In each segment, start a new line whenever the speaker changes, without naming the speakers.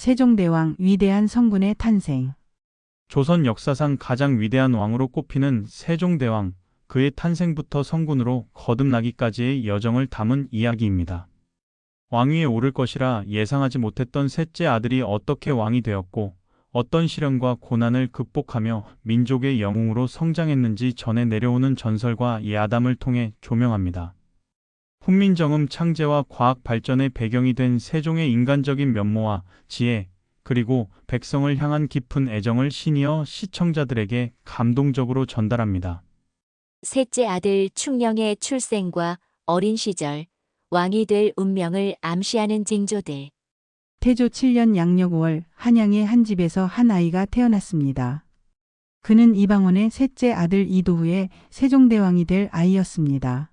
세종대왕 위대한 성군의 탄생.
조선 역사상 가장 위대한 왕으로 꼽히는 세종대왕, 그의 탄생부터 성군으로 거듭나기까지의 여정을 담은 이야기입니다. 왕위에 오를 것이라 예상하지 못했던 셋째 아들이 어떻게 왕이 되었고, 어떤 시련과 고난을 극복하며 민족의 영웅으로 성장했는지 전해 내려오는 전설과 야담을 통해 조명합니다. 훈민정음 창제와 과학 발전의 배경이 된 세종의 인간적인 면모와 지혜, 그리고 백성을 향한 깊은 애정을 신이어 시청자들에게 감동적으로 전달합니다.
셋째 아들 충녕의 출생과 어린 시절, 왕이 될 운명을 암시하는 징조들.
태조 7년 양력 5월 한양의 한 집에서 한 아이가 태어났습니다. 그는 이방원의 셋째 아들 이도후의 세종대왕이 될 아이였습니다.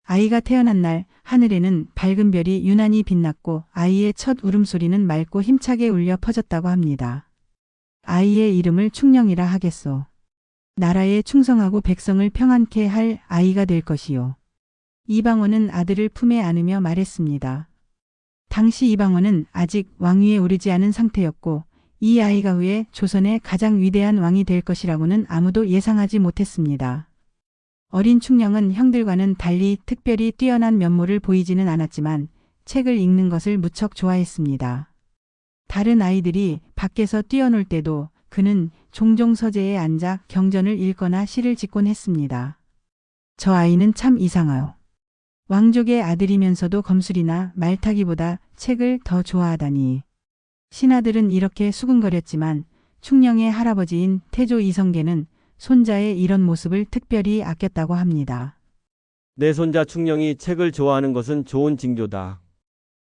아이가 태어난 날 하늘에는 밝은 별이 유난히 빛났고 아이의 첫 울음소리는 맑고 힘차게 울려 퍼졌다고 합니다. 아이의 이름을 충녕이라 하겠소. 나라에 충성하고 백성을 평안케 할 아이가 될 것이요. 이방원은 아들을 품에 안으며 말했습니다. 당시 이방원은 아직 왕위에 오르지 않은 상태였고 이 아이가 후에 조선의 가장 위대한 왕이 될 것이라고는 아무도 예상하지 못했습니다. 어린 충녕은 형들과는 달리 특별히 뛰어난 면모를 보이지는 않았지만 책을 읽는 것을 무척 좋아했습니다. 다른 아이들이 밖에서 뛰어놀 때도 그는 종종 서재에 앉아 경전을 읽거나 시를 짓곤 했습니다. 저 아이는 참 이상하요. 왕족의 아들이면서도 검술이나 말타기보다 책을 더 좋아하다니. 신하들은 이렇게 수군거렸지만 충녕의 할아버지인 태조 이성계는 손자의 이런 모습을 특별히 아꼈다고 합니다.
내 손자 충녕이 책을 좋아하는 것은 좋은 징조다.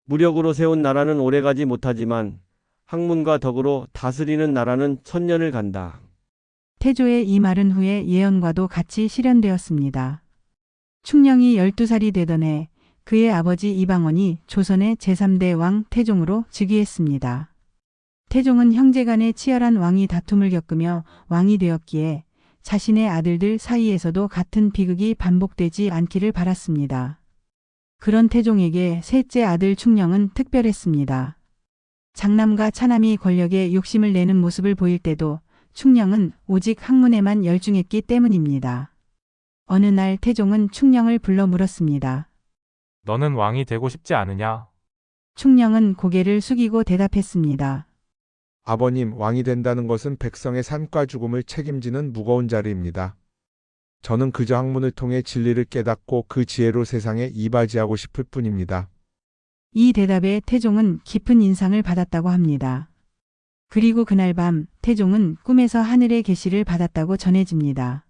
무력으로 세운 나라는 오래가지 못하지만 학문과 덕으로 다스리는 나라는 천년을 간다.
태조의 이 말은 후에 예언과도 같이 실현되었습니다. 충녕이 12살이 되던 해 그의 아버지 이방원이 조선의 제3대 왕 태종으로 즉위했습니다. 태종은 형제간의 치열한 왕위 다툼을 겪으며 왕이 되었기에 자신의 아들들 사이에서도 같은 비극이 반복되지 않기를 바랐습니다. 그런 태종에게 셋째 아들 충녕은 특별했습니다. 장남과 차남이 권력에 욕심을 내는 모습을 보일 때도 충녕은 오직 학문에만 열중했기 때문입니다. 어느 날 태종은 충녕을 불러 물었습니다.
너는 왕이 되고 싶지 않으냐?
충녕은 고개를 숙이고 대답했습니다.
아버님, 왕이 된다는 것은 백성의 삶과 죽음을 책임지는 무거운 자리입니다. 저는 그저 학문을 통해 진리를 깨닫고 그 지혜로 세상에 이바지하고 싶을 뿐입니다.
이 대답에 태종은 깊은 인상을 받았다고 합니다. 그리고 그날 밤 태종은 꿈에서 하늘의 계시를 받았다고 전해집니다.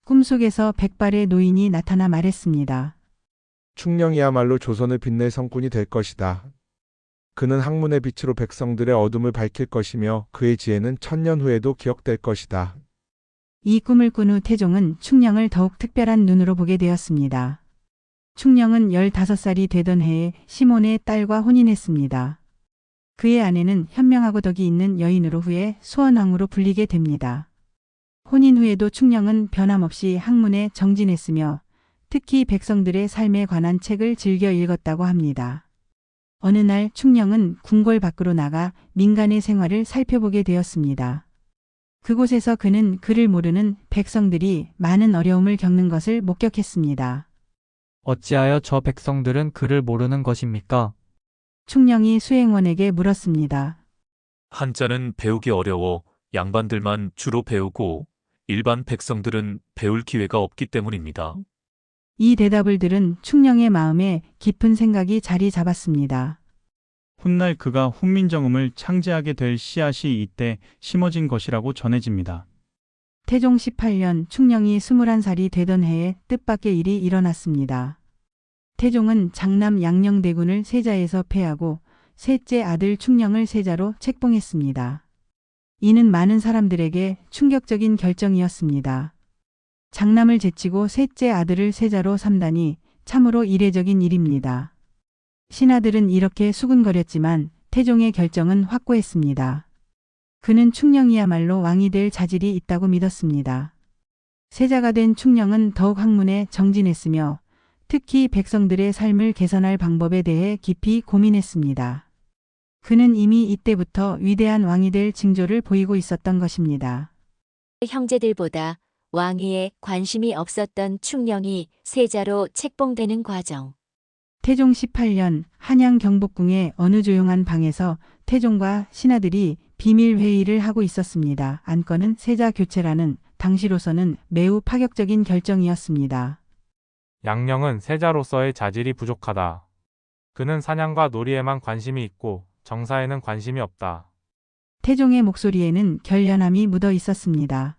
꿈속에서 백발의 노인이 나타나 말했습니다.
충녕이야말로 조선을 빛낼 성군이 될 것이다. 그는 학문의 빛으로 백성들의 어둠을 밝힐 것이며 그의 지혜는 천년 후에도 기억될 것이다.
이 꿈을 꾼 후 태종은 충녕을 더욱 특별한 눈으로 보게 되었습니다. 충녕은 15살이 되던 해에 시몬의 딸과 혼인했습니다. 그의 아내는 현명하고 덕이 있는 여인으로 후에 소원왕후로 불리게 됩니다. 혼인 후에도 충녕은 변함없이 학문에 정진했으며 특히 백성들의 삶에 관한 책을 즐겨 읽었다고 합니다. 어느 날 충녕은 궁궐 밖으로 나가 민간의 생활을 살펴보게 되었습니다. 그곳에서 그는 글을 모르는 백성들이 많은 어려움을 겪는 것을 목격했습니다.
어찌하여 저 백성들은 글을 모르는 것입니까?
충녕이 수행원에게 물었습니다.
한자는 배우기 어려워 양반들만 주로 배우고 일반 백성들은 배울 기회가 없기 때문입니다.
이 대답을 들은 충녕의 마음에 깊은 생각이 자리 잡았습니다.
훗날 그가 훈민정음을 창제하게 될 씨앗이 이때 심어진 것이라고 전해집니다.
태종 18년 충녕이 21살이 되던 해에 뜻밖의 일이 일어났습니다. 태종은 장남 양녕대군을 세자에서 패하고 셋째 아들 충녕을 세자로 책봉했습니다. 이는 많은 사람들에게 충격적인 결정이었습니다. 장남을 제치고 셋째 아들을 세자로 삼다니 참으로 이례적인 일입니다. 신하들은 이렇게 수군거렸지만 태종의 결정은 확고했습니다. 그는 충녕이야말로 왕이 될 자질이 있다고 믿었습니다. 세자가 된 충녕은 더욱 학문에 정진했으며 특히 백성들의 삶을 개선할 방법에 대해 깊이 고민했습니다. 그는 이미 이때부터 위대한 왕이 될 징조를 보이고 있었던 것입니다.
형제들보다 왕위에 관심이 없었던 충령이 세자로 책봉되는 과정.
태종 18년 한양 경복궁의 어느 조용한 방에서 태종과 신하들이 비밀 회의를 하고 있었습니다. 안건은 세자 교체라는 당시로서는 매우 파격적인 결정이었습니다.
양령은 세자로서의 자질이 부족하다. 그는 사냥과 놀이에만 관심이 있고 정사에는 관심이 없다.
태종의 목소리에는 결연함이 묻어 있었습니다.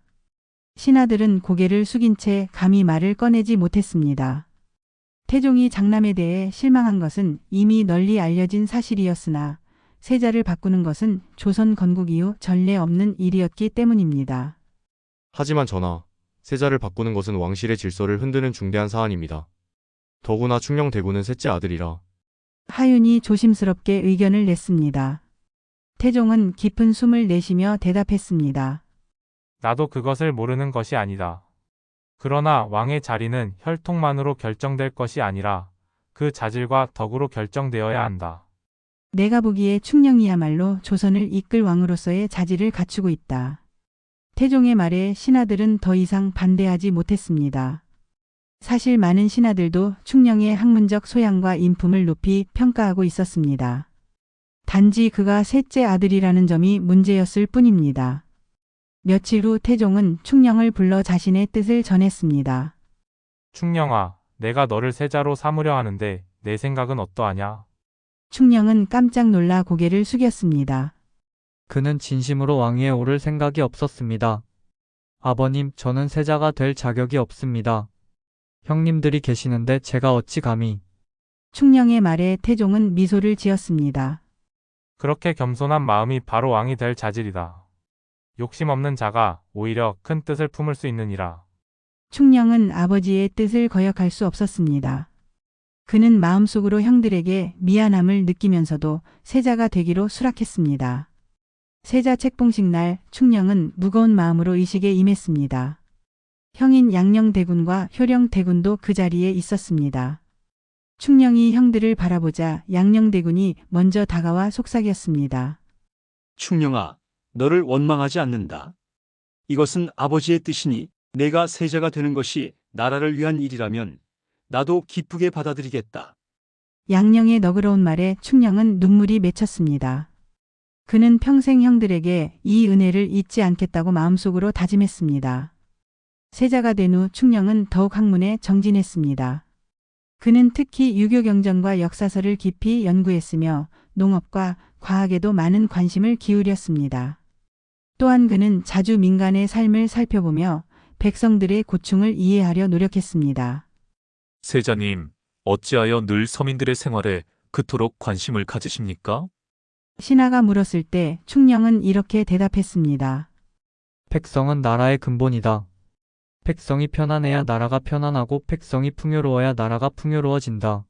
신하들은 고개를 숙인 채 감히 말을 꺼내지 못했습니다. 태종이 장남에 대해 실망한 것은 이미 널리 알려진 사실이었으나 세자를 바꾸는 것은 조선 건국 이후 전례 없는 일이었기 때문입니다.
하지만 전하, 세자를 바꾸는 것은 왕실의 질서를 흔드는 중대한 사안입니다. 더구나 충령 대군은 셋째 아들이라.
하윤이 조심스럽게 의견을 냈습니다. 태종은 깊은 숨을 내쉬며 대답했습니다.
나도 그것을 모르는 것이 아니다. 그러나 왕의 자리는 혈통만으로 결정될 것이 아니라 그 자질과 덕으로 결정되어야 한다.
내가 보기에 충령이야말로 조선을 이끌 왕으로서의 자질을 갖추고 있다. 태종의 말에 신하들은 더 이상 반대하지 못했습니다. 사실 많은 신하들도 충령의 학문적 소양과 인품을 높이 평가하고 있었습니다. 단지 그가 셋째 아들이라는 점이 문제였을 뿐입니다. 며칠 후 태종은 충령을 불러 자신의 뜻을 전했습니다.
충령아, 내가 너를 세자로 삼으려 하는데 내 생각은 어떠하냐?
충령은 깜짝 놀라 고개를 숙였습니다.
그는 진심으로 왕위에 오를 생각이 없었습니다. 아버님, 저는 세자가 될 자격이 없습니다. 형님들이 계시는데 제가 어찌 감히.
충령의 말에 태종은 미소를 지었습니다.
그렇게 겸손한 마음이 바로 왕이 될 자질이다. 욕심 없는 자가 오히려 큰 뜻을 품을 수 있느니라.
충령은 아버지의 뜻을 거역할 수 없었습니다. 그는 마음속으로 형들에게 미안함을 느끼면서도 세자가 되기로 수락했습니다. 세자 책봉식 날 충령은 무거운 마음으로 의식에 임했습니다. 형인 양령대군과 효령대군도 그 자리에 있었습니다. 충령이 형들을 바라보자 양령대군이 먼저 다가와 속삭였습니다.
충령아, 너를 원망하지 않는다. 이것은 아버지의 뜻이니 내가 세자가 되는 것이 나라를 위한 일이라면 나도 기쁘게 받아들이겠다.
양령의 너그러운 말에 충령은 눈물이 맺혔습니다. 그는 평생 형들에게 이 은혜를 잊지 않겠다고 마음속으로 다짐했습니다. 세자가 된 후 충령은 더욱 학문에 정진했습니다. 그는 특히 유교 경전과 역사서를 깊이 연구했으며 농업과 과학에도 많은 관심을 기울였습니다. 또한 그는 자주 민간의 삶을 살펴보며 백성들의 고충을 이해하려 노력했습니다.
세자님, 어찌하여 늘 서민들의 생활에 그토록 관심을 가지십니까?
신하가 물었을 때 충령은 이렇게 대답했습니다.
백성은 나라의 근본이다. 백성이 편안해야 나라가 편안하고 백성이 풍요로워야 나라가 풍요로워진다.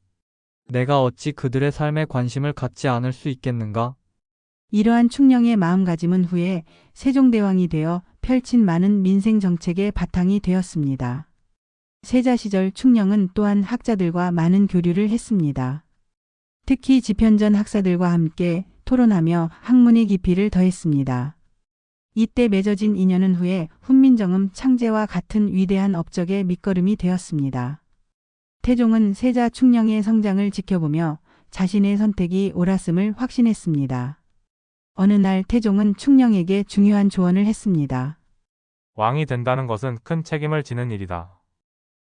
내가 어찌 그들의 삶에 관심을 갖지 않을 수 있겠는가?
이러한 충령의 마음가짐은 후에 세종대왕이 되어 펼친 많은 민생 정책의 바탕이 되었습니다. 세자 시절 충령은 또한 학자들과 많은 교류를 했습니다. 특히 지편전 학사들과 함께 토론하며 학문의 깊이를 더했습니다. 이때 맺어진 인연은 후에 훈민정음 창제와 같은 위대한 업적의 밑거름이 되었습니다. 태종은 세자 충령의 성장을 지켜보며 자신의 선택이 옳았음을 확신했습니다. 어느 날 태종은 충령에게 중요한 조언을 했습니다.
왕이 된다는 것은 큰 책임을 지는 일이다.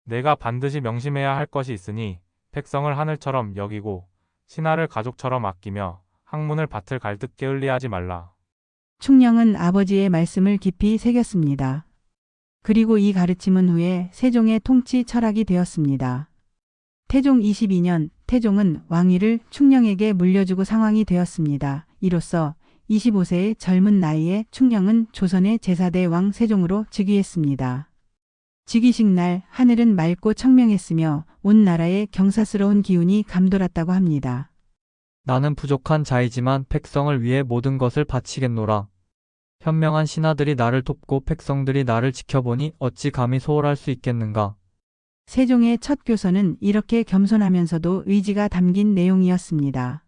내가 반드시 명심해야 할 것이 있으니 백성을 하늘처럼 여기고 신하를 가족처럼 아끼며 학문을 밭을 갈듯 게을리하지 말라.
충령은 아버지의 말씀을 깊이 새겼습니다. 그리고 이 가르침은 후에 세종의 통치 철학이 되었습니다. 태종 22년 태종은 왕위를 충령에게 물려주고 상황이 되었습니다. 이로써 25세의 젊은 나이에 충령은 조선의 제4대 왕 세종으로 즉위했습니다. 즉위식 날 하늘은 맑고 청명했으며 온 나라에 경사스러운 기운이 감돌았다고 합니다.
나는 부족한 자이지만 백성을 위해 모든 것을 바치겠노라. 현명한 신하들이 나를 돕고 백성들이 나를 지켜보니 어찌 감히 소홀할 수 있겠는가.
세종의 첫 교서는 이렇게 겸손하면서도 의지가 담긴 내용이었습니다.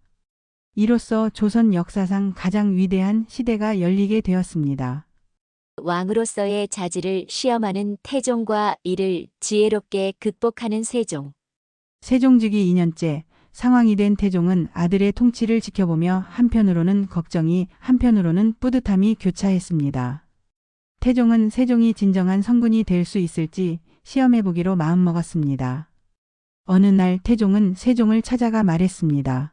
이로써 조선 역사상 가장 위대한 시대가 열리게 되었습니다.
왕으로서의 자질을 시험하는 태종과 이를 지혜롭게 극복하는 세종.
세종직위 2년째 상왕이 된 태종은 아들의 통치를 지켜보며 한편으로는 걱정이 한편으로는 뿌듯함이 교차했습니다. 태종은 세종이 진정한 성군이 될 수 있을지 시험해보기로 마음먹었습니다. 어느 날 태종은 세종을 찾아가 말했습니다.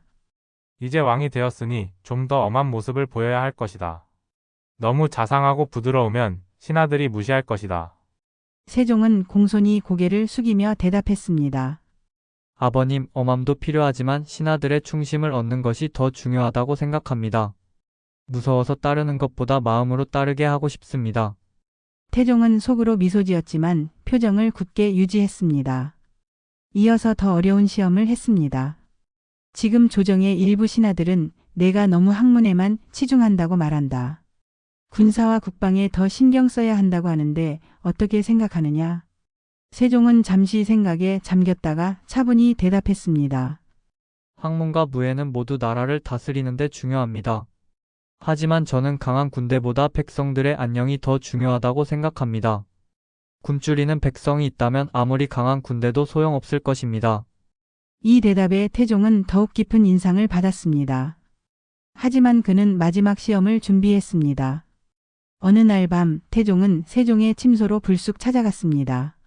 이제 왕이 되었으니 좀 더 엄한 모습을 보여야 할 것이다. 너무 자상하고 부드러우면 신하들이 무시할 것이다.
세종은 공손히 고개를 숙이며 대답했습니다.
아버님, 엄함도 필요하지만 신하들의 충심을 얻는 것이 더 중요하다고 생각합니다. 무서워서 따르는 것보다 마음으로 따르게 하고 싶습니다.
태종은 속으로 미소 지었지만 표정을 굳게 유지했습니다. 이어서 더 어려운 시험을 했습니다. 지금 조정의 일부 신하들은 내가 너무 학문에만 치중한다고 말한다. 군사와 국방에 더 신경 써야 한다고 하는데 어떻게 생각하느냐? 세종은 잠시 생각에 잠겼다가 차분히 대답했습니다.
학문과 무예는 모두 나라를 다스리는 데 중요합니다. 하지만 저는 강한 군대보다 백성들의 안녕이 더 중요하다고 생각합니다. 굶주리는 백성이 있다면 아무리 강한 군대도 소용없을 것입니다.
이 대답에 태종은 더욱 깊은 인상을 받았습니다. 하지만 그는 마지막 시험을 준비했습니다. 어느 날 밤 태종은 세종의 침소로 불쑥 찾아갔습니다.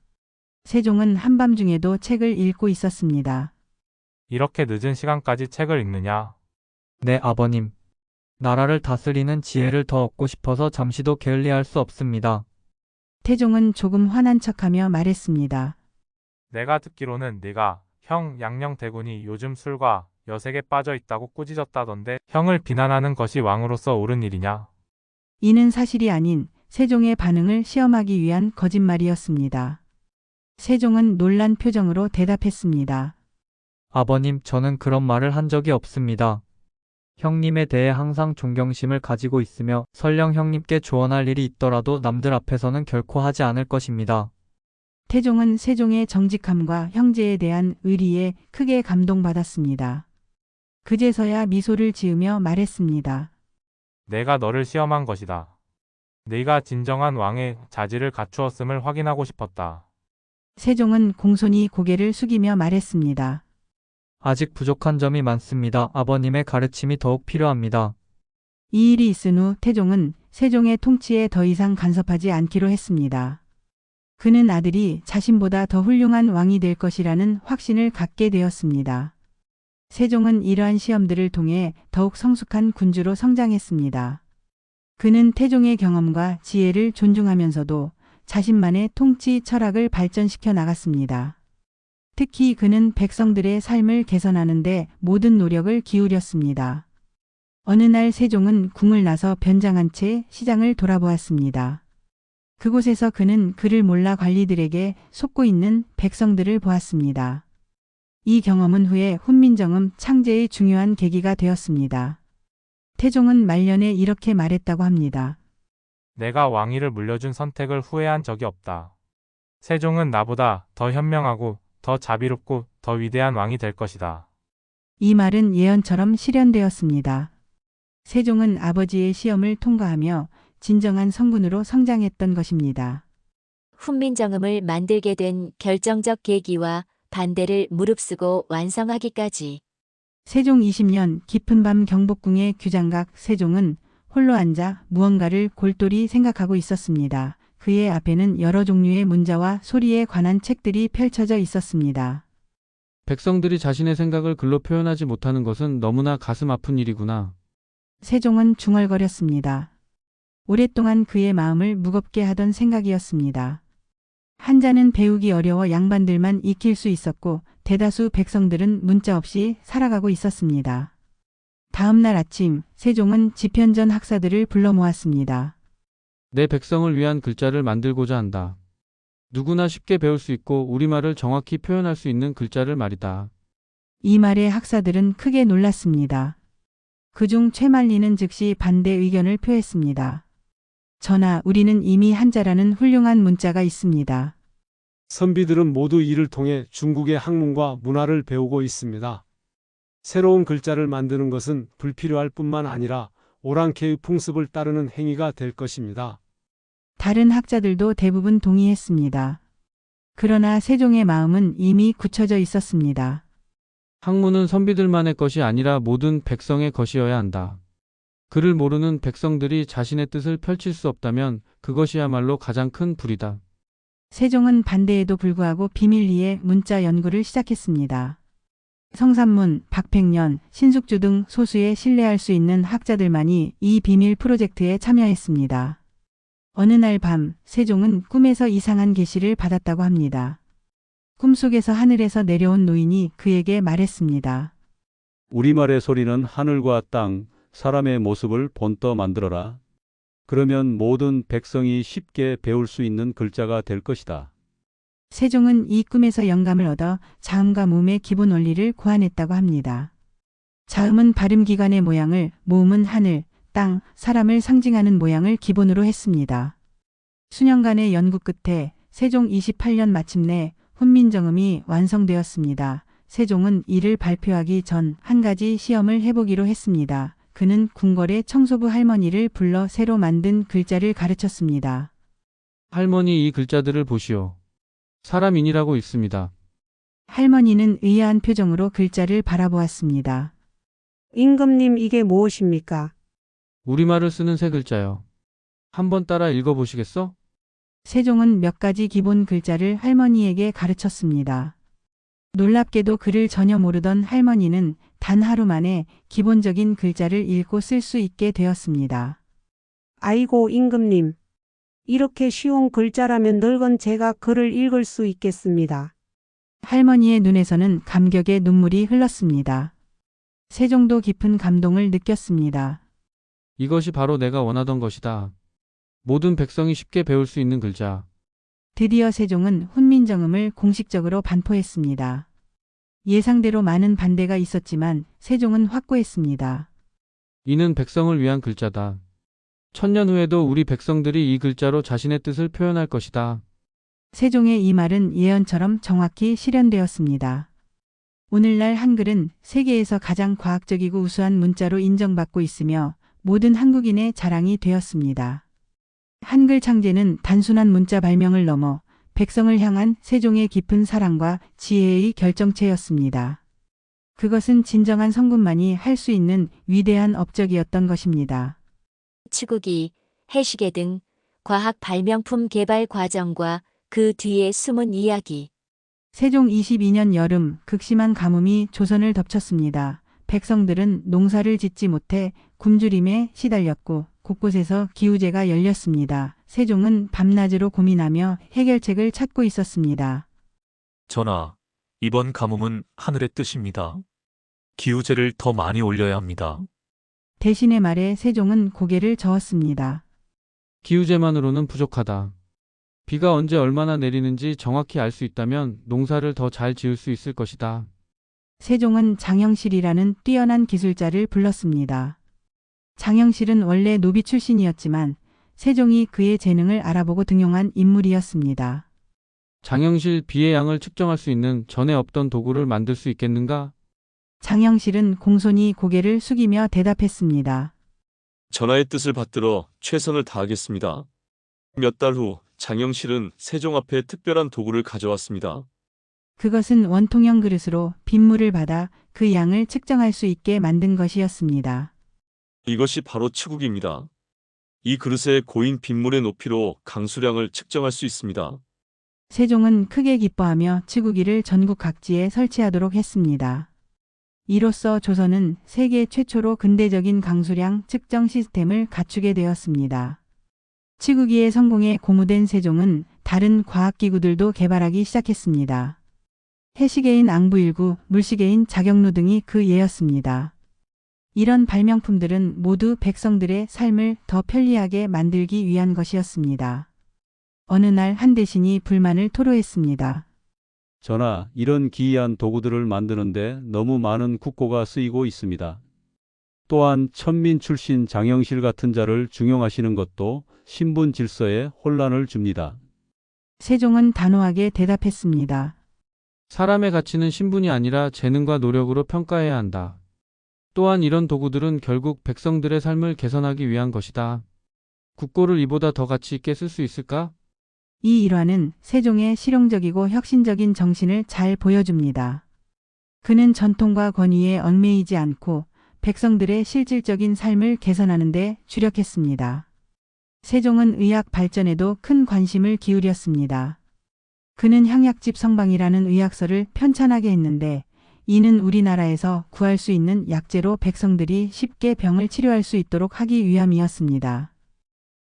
세종은 한밤중에도 책을 읽고 있었습니다.
이렇게 늦은 시간까지 책을 읽느냐?
네, 아버님. 나라를 다스리는 지혜를 더 얻고 싶어서 잠시도 게을리할 수 없습니다.
태종은 조금 화난 척하며 말했습니다.
내가 듣기로는 네가 형 양녕대군이 요즘 술과 여색에 빠져 있다고 꾸짖었다던데 형을 비난하는 것이 왕으로서 옳은 일이냐?
이는 사실이 아닌 세종의 반응을 시험하기 위한 거짓말이었습니다. 세종은 놀란 표정으로 대답했습니다.
아버님, 저는 그런 말을 한 적이 없습니다. 형님에 대해 항상 존경심을 가지고 있으며 설령 형님께 조언할 일이 있더라도 남들 앞에서는 결코 하지 않을 것입니다.
태종은 세종의 정직함과 형제에 대한 의리에 크게 감동받았습니다. 그제서야 미소를 지으며 말했습니다.
내가 너를 시험한 것이다. 네가 진정한 왕의 자질을 갖추었음을 확인하고 싶었다.
세종은 공손히 고개를 숙이며 말했습니다.
아직 부족한 점이 많습니다. 아버님의 가르침이 더욱 필요합니다.
이 일이 있은 후 태종은 세종의 통치에 더 이상 간섭하지 않기로 했습니다. 그는 아들이 자신보다 더 훌륭한 왕이 될 것이라는 확신을 갖게 되었습니다. 세종은 이러한 시험들을 통해 더욱 성숙한 군주로 성장했습니다. 그는 태종의 경험과 지혜를 존중하면서도 자신만의 통치 철학을 발전시켜 나갔습니다. 특히 그는 백성들의 삶을 개선하는 데 모든 노력을 기울였습니다. 어느 날 세종은 궁을 나서 변장한 채 시장을 돌아보았습니다. 그곳에서 그는 그를 몰라 관리들에게 속고 있는 백성들을 보았습니다. 이 경험은 후에 훈민정음 창제의 중요한 계기가 되었습니다. 태종은 말년에 이렇게 말했다고 합니다.
내가 왕위를 물려준 선택을 후회한 적이 없다. 세종은 나보다 더 현명하고 더 자비롭고 더 위대한 왕이 될 것이다.
이 말은 예언처럼 실현되었습니다. 세종은 아버지의 시험을 통과하며 진정한 성군으로 성장했던 것입니다.
훈민정음을 만들게 된 결정적 계기와 반대를 무릅쓰고 완성하기까지.
세종 20년 깊은 밤 경복궁의 규장각 세종은 홀로 앉아 무언가를 골똘히 생각하고 있었습니다. 그의 앞에는 여러 종류의 문자와 소리에 관한 책들이 펼쳐져 있었습니다.
백성들이 자신의 생각을 글로 표현하지 못하는 것은 너무나 가슴 아픈 일이구나.
세종은 중얼거렸습니다. 오랫동안 그의 마음을 무겁게 하던 생각이었습니다. 한자는 배우기 어려워 양반들만 익힐 수 있었고 대다수 백성들은 문자 없이 살아가고 있었습니다. 다음 날 아침 세종은 집현전 학사들을 불러 모았습니다.
내 백성을 위한 글자를 만들고자 한다. 누구나 쉽게 배울 수 있고 우리말을 정확히 표현할 수 있는 글자를 말이다.
이 말에 학사들은 크게 놀랐습니다. 그중 최만리는 즉시 반대 의견을 표했습니다. 전하, 우리는 이미 한자라는 훌륭한 문자가 있습니다.
선비들은 모두 이를 통해 중국의 학문과 문화를 배우고 있습니다. 새로운 글자를 만드는 것은 불필요할 뿐만 아니라 오랑캐의 풍습을 따르는 행위가 될 것입니다.
다른 학자들도 대부분 동의했습니다. 그러나 세종의 마음은 이미 굳혀져 있었습니다.
학문은 선비들만의 것이 아니라 모든 백성의 것이어야 한다. 그를 모르는 백성들이 자신의 뜻을 펼칠 수 없다면 그것이야말로 가장 큰 불이다.
세종은 반대에도 불구하고 비밀리에 문자 연구를 시작했습니다. 성삼문, 박팽년, 신숙주 등 소수의 신뢰할 수 있는 학자들만이 이 비밀 프로젝트에 참여했습니다. 어느 날 밤 세종은 꿈에서 이상한 계시를 받았다고 합니다. 꿈속에서 하늘에서 내려온 노인이 그에게 말했습니다.
우리말의 소리는 하늘과 땅, 사람의 모습을 본떠 만들어라. 그러면 모든 백성이 쉽게 배울 수 있는 글자가 될 것이다.
세종은 이 꿈에서 영감을 얻어 자음과 모음의 기본 원리를 고안했다고 합니다. 자음은 발음기관의 모양을, 모음은 하늘, 땅, 사람을 상징하는 모양을 기본으로 했습니다. 수년간의 연구 끝에 세종 28년 마침내 훈민정음이 완성되었습니다. 세종은 이를 발표하기 전 한 가지 시험을 해보기로 했습니다. 그는 궁궐의 청소부 할머니를 불러 새로 만든 글자를 가르쳤습니다.
할머니, 이 글자들을 보시오. 사람인이라고 있습니다.
할머니는 의아한 표정으로 글자를 바라보았습니다.
임금님, 이게 무엇입니까?
우리말을 쓰는 새 글자요. 한번 따라 읽어보시겠어?
세종은 몇 가지 기본 글자를 할머니에게 가르쳤습니다. 놀랍게도 글을 전혀 모르던 할머니는 단 하루 만에 기본적인 글자를 읽고 쓸 수 있게 되었습니다.
아이고, 임금님. 이렇게 쉬운 글자라면 늙은 제가 글을 읽을 수 있겠습니다.
할머니의 눈에서는 감격의 눈물이 흘렀습니다. 세종도 깊은 감동을 느꼈습니다.
이것이 바로 내가 원하던 것이다. 모든 백성이 쉽게 배울 수 있는 글자.
드디어 세종은 훈민정음을 공식적으로 반포했습니다. 예상대로 많은 반대가 있었지만 세종은 확고했습니다.
이는 백성을 위한 글자다. 1000년 후에도 우리 백성들이 이 글자로 자신의 뜻을 표현할 것이다.
세종의 이 말은 예언처럼 정확히 실현되었습니다. 오늘날 한글은 세계에서 가장 과학적이고 우수한 문자로 인정받고 있으며 모든 한국인의 자랑이 되었습니다. 한글 창제는 단순한 문자 발명을 넘어 백성을 향한 세종의 깊은 사랑과 지혜의 결정체였습니다. 그것은 진정한 성군만이 할 수 있는 위대한 업적이었던 것입니다.
치국이, 해시계 등 과학 발명품 개발 과정과 그 뒤의 숨은 이야기.
세종 22년 여름 극심한 가뭄이 조선을 덮쳤습니다. 백성들은 농사를 짓지 못해 굶주림에 시달렸고 곳곳에서 기우제가 열렸습니다. 세종은 밤낮으로 고민하며 해결책을 찾고 있었습니다.
전하, 이번 가뭄은 하늘의 뜻입니다. 기우제를 더 많이 올려야 합니다.
대신의 말에 세종은 고개를 저었습니다.
기우제만으로는 부족하다. 비가 언제 얼마나 내리는지 정확히 알 수 있다면 농사를 더 잘 지을 수 있을 것이다.
세종은 장영실이라는 뛰어난 기술자를 불렀습니다. 장영실은 원래 노비 출신이었지만 세종이 그의 재능을 알아보고 등용한 인물이었습니다.
장영실, 비의 양을 측정할 수 있는 전에 없던 도구를 만들 수 있겠는가?
장영실은 공손히 고개를 숙이며 대답했습니다.
전하의 뜻을 받들어 최선을 다하겠습니다. 몇 달 후 장영실은 세종 앞에 특별한 도구를 가져왔습니다.
그것은 원통형 그릇으로 빗물을 받아 그 양을 측정할 수 있게 만든 것이었습니다.
이것이 바로 치국입니다. 이 그릇에 고인 빗물의 높이로 강수량을 측정할 수 있습니다.
세종은 크게 기뻐하며 치국이를 전국 각지에 설치하도록 했습니다. 이로써 조선은 세계 최초로 근대적인 강수량 측정 시스템을 갖추게 되었습니다. 치국이의 성공에 고무된 세종은 다른 과학기구들도 개발하기 시작했습니다. 해시계인 앙부일구, 물시계인 자경루 등이 그 예였습니다. 이런 발명품들은 모두 백성들의 삶을 더 편리하게 만들기 위한 것이었습니다. 어느 날 한 대신이 불만을 토로했습니다.
전하, 이런 기이한 도구들을 만드는데 너무 많은 국고가 쓰이고 있습니다. 또한 천민 출신 장영실 같은 자를 중용하시는 것도 신분 질서에 혼란을 줍니다.
세종은 단호하게 대답했습니다.
사람의 가치는 신분이 아니라 재능과 노력으로 평가해야 한다. 또한 이런 도구들은 결국 백성들의 삶을 개선하기 위한 것이다. 국고를 이보다 더 가치 있게 쓸 수 있을까?
이 일화는 세종의 실용적이고 혁신적인 정신을 잘 보여줍니다. 그는 전통과 권위에 얽매이지 않고 백성들의 실질적인 삶을 개선하는 데 주력했습니다. 세종은 의학 발전에도 큰 관심을 기울였습니다. 그는 향약집 성방이라는 의학서를 편찬하게 했는데 이는 우리나라에서 구할 수 있는 약재로 백성들이 쉽게 병을 치료할 수 있도록 하기 위함이었습니다.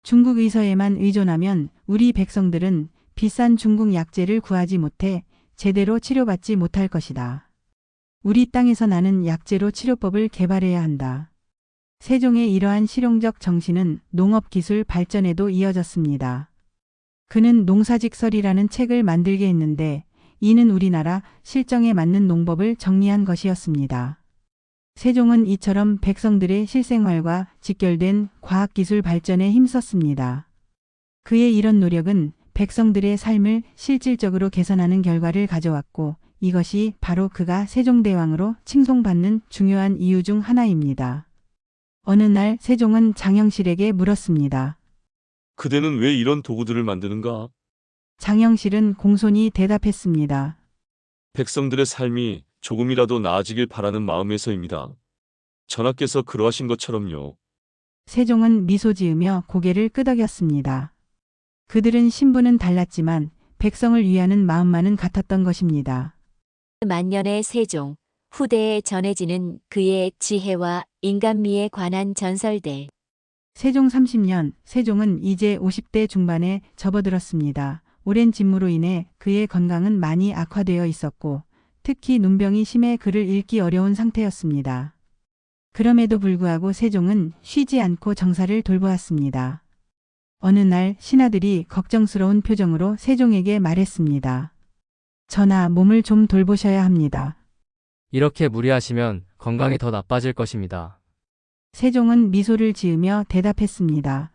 중국 의서에만 의존하면 우리 백성들은 비싼 중국 약재를 구하지 못해 제대로 치료받지 못할 것이다. 우리 땅에서 나는 약재로 치료법을 개발해야 한다. 세종의 이러한 실용적 정신은 농업기술 발전에도 이어졌습니다. 그는 농사직설이라는 책을 만들게 했는데 이는 우리나라 실정에 맞는 농법을 정리한 것이었습니다. 세종은 이처럼 백성들의 실생활과 직결된 과학기술 발전에 힘썼습니다. 그의 이런 노력은 백성들의 삶을 실질적으로 개선하는 결과를 가져왔고 이것이 바로 그가 세종대왕으로 칭송받는 중요한 이유 중 하나입니다. 어느 날 세종은 장영실에게 물었습니다.
그대는 왜 이런 도구들을 만드는가?
장영실은 공손히 대답했습니다.
백성들의 삶이 조금이라도 나아지길 바라는 마음에서입니다. 전하께서 그러하신 것처럼요.
세종은 미소 지으며 고개를 끄덕였습니다. 그들은 신분은 달랐지만 백성을 위하는 마음만은 같았던 것입니다.
만년의 세종, 후대에 전해지는 그의 지혜와 인간미에 관한 전설들.
세종 30년, 세종은 이제 50대 중반에 접어들었습니다. 오랜 집무로 인해 그의 건강은 많이 악화되어 있었고 특히 눈병이 심해 글을 읽기 어려운 상태였습니다. 그럼에도 불구하고 세종은 쉬지 않고 정사를 돌보았습니다. 어느 날 신하들이 걱정스러운 표정으로 세종에게 말했습니다. 전하, 몸을 좀 돌보셔야 합니다.
이렇게 무리하시면 건강이 더 나빠질 것입니다.
세종은 미소를 지으며 대답했습니다.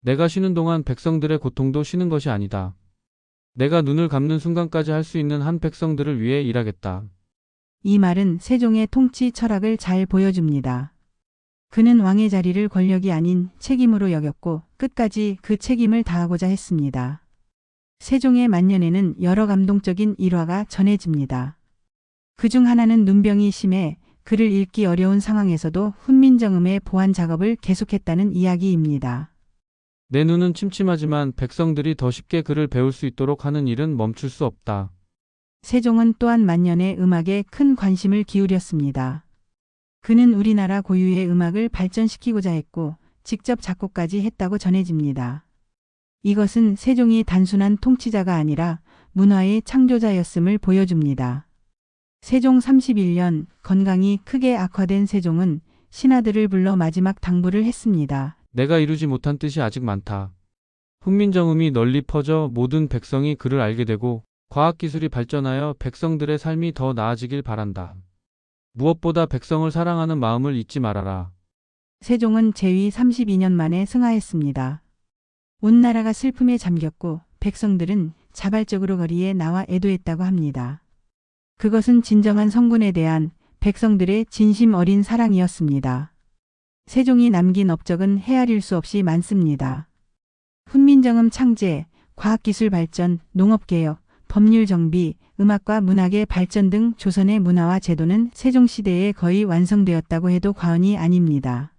내가 쉬는 동안 백성들의 고통도 쉬는 것이 아니다. 내가 눈을 감는 순간까지 할 수 있는 한 백성들을 위해 일하겠다.
이 말은 세종의 통치 철학을 잘 보여줍니다. 그는 왕의 자리를 권력이 아닌 책임으로 여겼고 끝까지 그 책임을 다하고자 했습니다. 세종의 만년에는 여러 감동적인 일화가 전해집니다. 그중 하나는 눈병이 심해 글을 읽기 어려운 상황에서도 훈민정음의 보완 작업을 계속했다는 이야기입니다.
내 눈은 침침하지만 백성들이 더 쉽게 글을 배울 수 있도록 하는 일은 멈출 수 없다.
세종은 또한 만년에 음악에 큰 관심을 기울였습니다. 그는 우리나라 고유의 음악을 발전시키고자 했고 직접 작곡까지 했다고 전해집니다. 이것은 세종이 단순한 통치자가 아니라 문화의 창조자였음을 보여줍니다. 세종 31년 건강이 크게 악화된 세종은 신하들을 불러 마지막 당부를 했습니다.
내가 이루지 못한 뜻이 아직 많다. 훈민정음이 널리 퍼져 모든 백성이 그를 알게 되고 과학기술이 발전하여 백성들의 삶이 더 나아지길 바란다. 무엇보다 백성을 사랑하는 마음을 잊지 말아라.
세종은 재위 32년 만에 승하했습니다. 온 나라가 슬픔에 잠겼고 백성들은 자발적으로 거리에 나와 애도했다고 합니다. 그것은 진정한 성군에 대한 백성들의 진심 어린 사랑이었습니다. 세종이 남긴 업적은 헤아릴 수 없이 많습니다. 훈민정음 창제, 과학기술 발전, 농업개혁, 법률 정비, 음악과 문학의 발전 등 조선의 문화와 제도는 세종시대에 거의 완성되었다고 해도 과언이 아닙니다.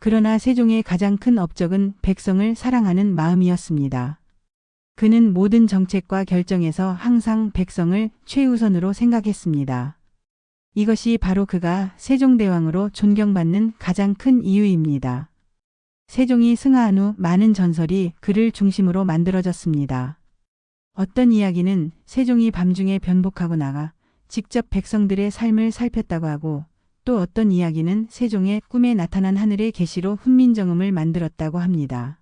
그러나 세종의 가장 큰 업적은 백성을 사랑하는 마음이었습니다. 그는 모든 정책과 결정에서 항상 백성을 최우선으로 생각했습니다. 이것이 바로 그가 세종대왕으로 존경받는 가장 큰 이유입니다. 세종이 승하한 후 많은 전설이 그를 중심으로 만들어졌습니다. 어떤 이야기는 세종이 밤중에 변복하고 나가 직접 백성들의 삶을 살폈다고 하고 또 어떤 이야기는 세종의 꿈에 나타난 하늘의 계시로 훈민정음을 만들었다고 합니다.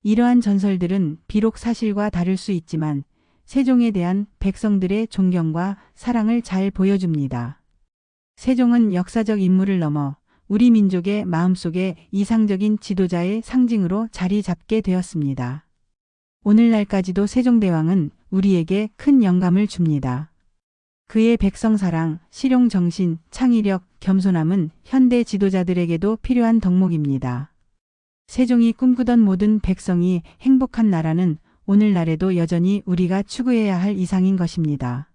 이러한 전설들은 비록 사실과 다를 수 있지만 세종에 대한 백성들의 존경과 사랑을 잘 보여줍니다. 세종은 역사적 인물을 넘어 우리 민족의 마음속에 이상적인 지도자의 상징으로 자리 잡게 되었습니다. 오늘날까지도 세종대왕은 우리에게 큰 영감을 줍니다. 그의 백성사랑, 실용정신, 창의력, 겸손함은 현대 지도자들에게도 필요한 덕목입니다. 세종이 꿈꾸던 모든 백성이 행복한 나라는 오늘날에도 여전히 우리가 추구해야 할 이상인 것입니다.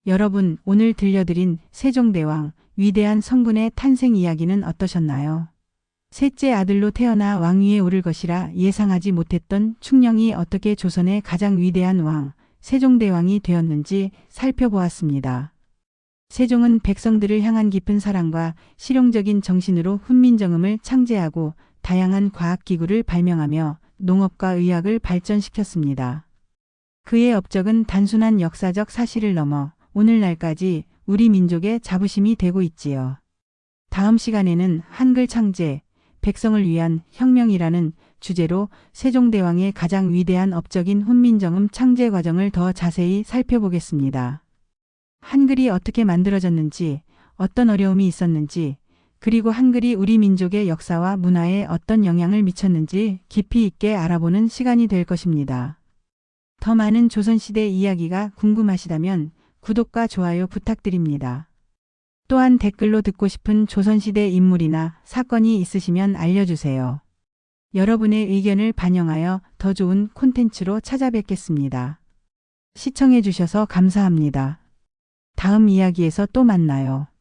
여러분, 오늘 들려드린 세종대왕, 위대한 성군의 탄생 이야기는 어떠셨나요? 셋째 아들로 태어나 왕위에 오를 것이라 예상하지 못했던 충녕이 어떻게 조선의 가장 위대한 왕, 세종대왕이 되었는지 살펴보았습니다. 세종은 백성들을 향한 깊은 사랑과 실용적인 정신으로 훈민정음을 창제하고 다양한 과학기구를 발명하며 농업과 의학을 발전시켰습니다. 그의 업적은 단순한 역사적 사실을 넘어 오늘날까지 우리 민족의 자부심이 되고 있지요. 다음 시간에는 한글 창제, 백성을 위한 혁명이라는 주제로 세종대왕의 가장 위대한 업적인 훈민정음 창제 과정을 더 자세히 살펴보겠습니다. 한글이 어떻게 만들어졌는지, 어떤 어려움이 있었는지, 그리고 한글이 우리 민족의 역사와 문화에 어떤 영향을 미쳤는지 깊이 있게 알아보는 시간이 될 것입니다. 더 많은 조선시대 이야기가 궁금하시다면 구독과 좋아요 부탁드립니다. 또한 댓글로 듣고 싶은 조선시대 인물이나 사건이 있으시면 알려주세요. 여러분의 의견을 반영하여 더 좋은 콘텐츠로 찾아뵙겠습니다. 시청해주셔서 감사합니다. 다음 이야기에서 또 만나요.